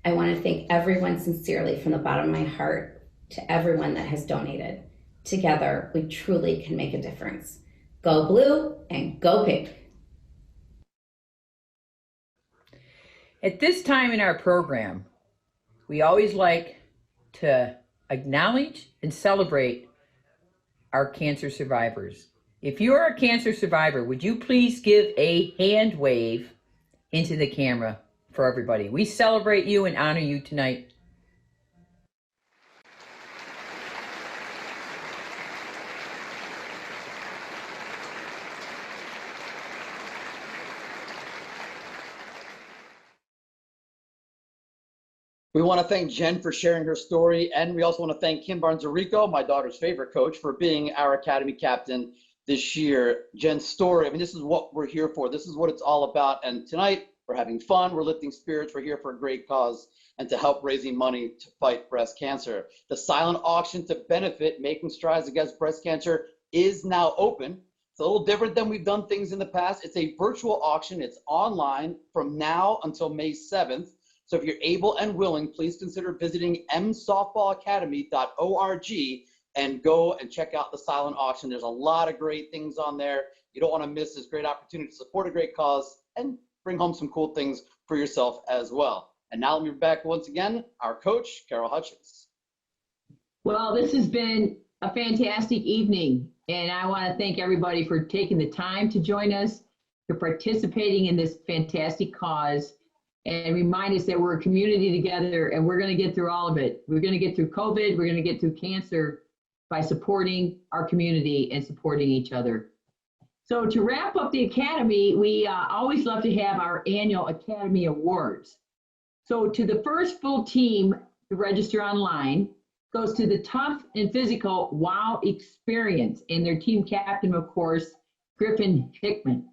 I want to thank everyone sincerely from the bottom of my heart to everyone that has donated. Together, we truly can make a difference. Go blue and go pink. At this time in our program, we always like to acknowledge and celebrate our cancer survivors. If you're a cancer survivor, would you please give a hand wave into the camera for everybody? We celebrate you and honor you tonight. We want to thank Jen for sharing her story, and we also want to thank Kim Barnes-Arico, my daughter's favorite coach, for being our Academy captain this year. Jen's story, I mean, this is what we're here for. This is what it's all about. And tonight, we're having fun, we're lifting spirits, we're here for a great cause and to help raising money to fight breast cancer. The silent auction to benefit Making Strides Against Breast Cancer is now open. It's a little different than we've done things in the past. It's a virtual auction. It's online from now until May 7th. So if you're able and willing, please consider visiting msoftballacademy.org and go and check out the silent auction. There's a lot of great things on there. You don't want to miss this great opportunity to support a great cause and bring home some cool things for yourself as well. And now let me back once again, our coach, Carol Hutchins. Well, this has been a fantastic evening, and I want to thank everybody for taking the time to join us, for participating in this fantastic cause, and remind us that we're a community together, and we're going to get through all of it. We're going to get through COVID. We're going to get through cancer by supporting our community and supporting each other. So to wrap up the Academy, we always love to have our annual Academy Awards. So to the first full team to register online goes to the Tough and Physical WOW Experience, and their team captain, of course, Griffin Hickman.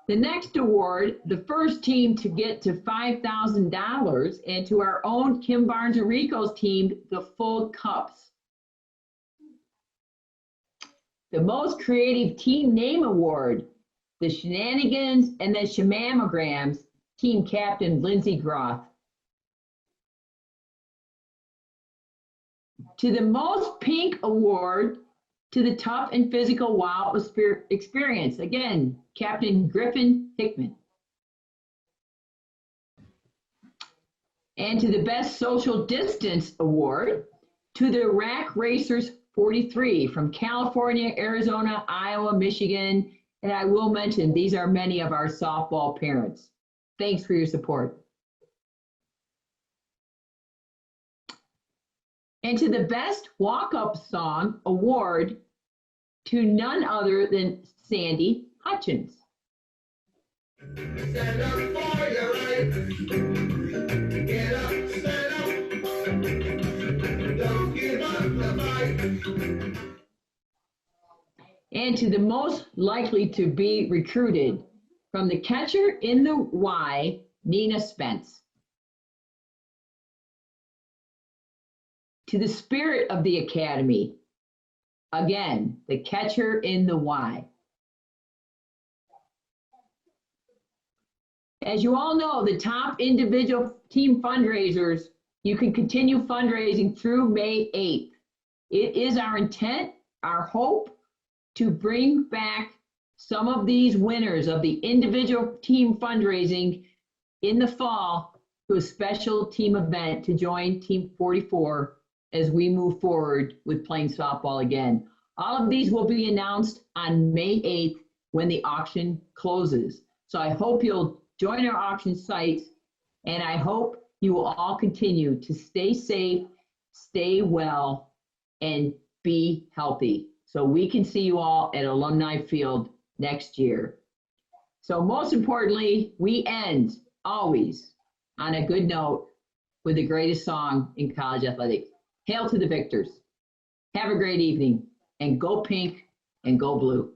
The next award, the first team to get to $5,000, and to our own Kim Barnes-Arico's team, the Full Cups. The most creative team name award, the Shenanigans and the Shemamograms, team captain Lindsay Groth. To the most pink award, to the Tough and Physical WOW Experience, again, Captain Griffin Hickman. And to the Best Social Distance Award, to the Rack Racers 43 from California, Arizona, Iowa, Michigan, and I will mention these are many of our softball parents. Thanks for your support. And to the Best Walk-Up Song Award, to none other than Sandy Hutchins. Stand up for your right. Get up, stand up. Don't give up the fight. And to the most likely to be recruited, from the catcher in the Y, Nina Spence. To the spirit of the Academy, again, the catcher in the Y. As you all know, the top individual team fundraisers, You can continue fundraising through May 8th. It is our intent, our hope, to bring back some of these winners of the individual team fundraising in the fall to a special team event to join Team 44 as we move forward with playing softball again. All of these will be announced on May 8th when the auction closes. So I hope you'll join our auction site, and I hope you will all continue to stay safe, stay well, and be healthy so we can see you all at Alumni Field next year. So most importantly, we end always on a good note with the greatest song in college athletics. Hail to the victors. Have a great evening, and go pink and go blue.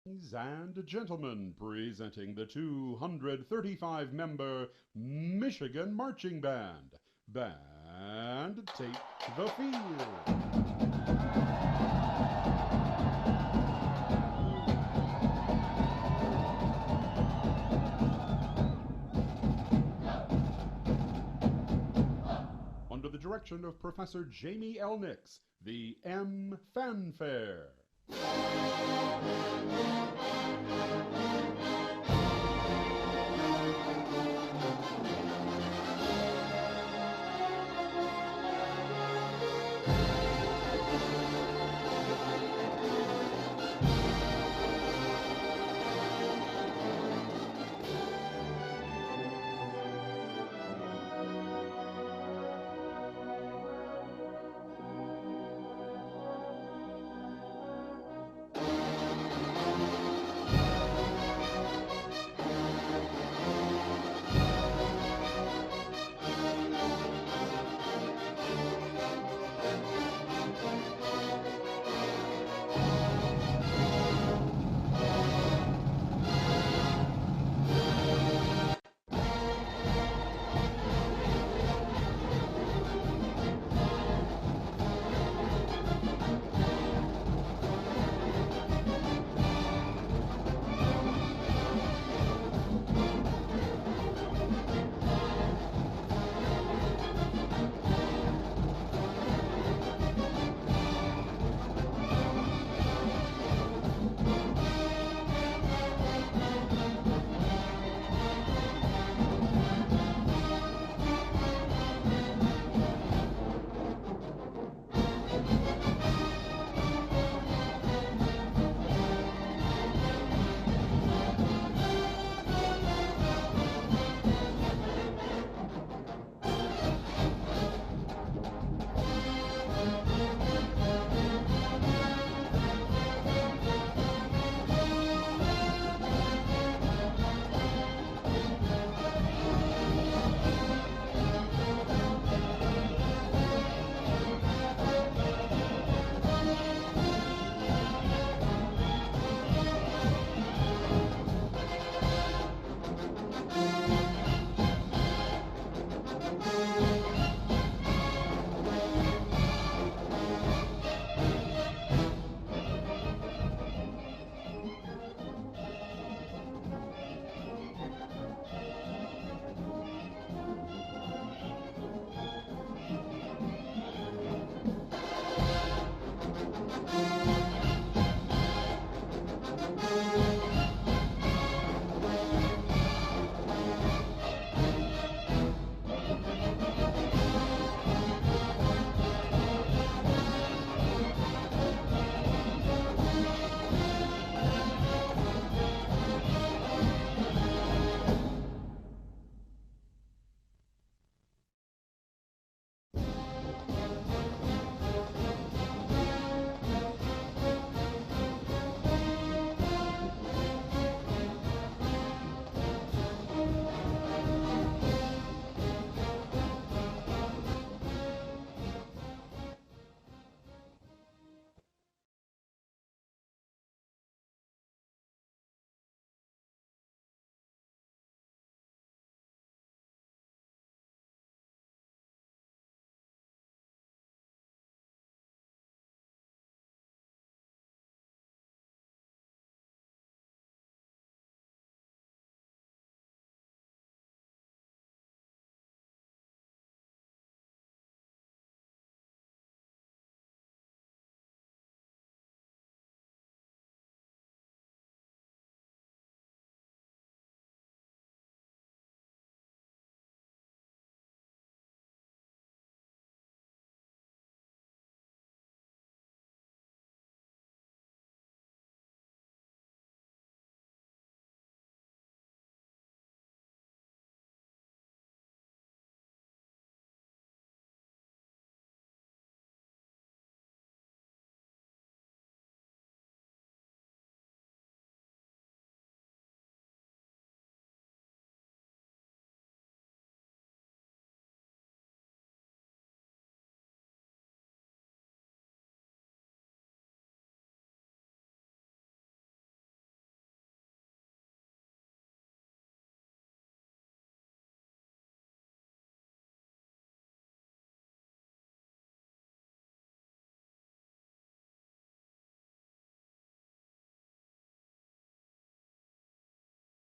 Ladies and gentlemen, presenting the 235-member Michigan Marching Band. Band, take the field. Under the direction of Professor Jamie L. Nix, the M Fanfare.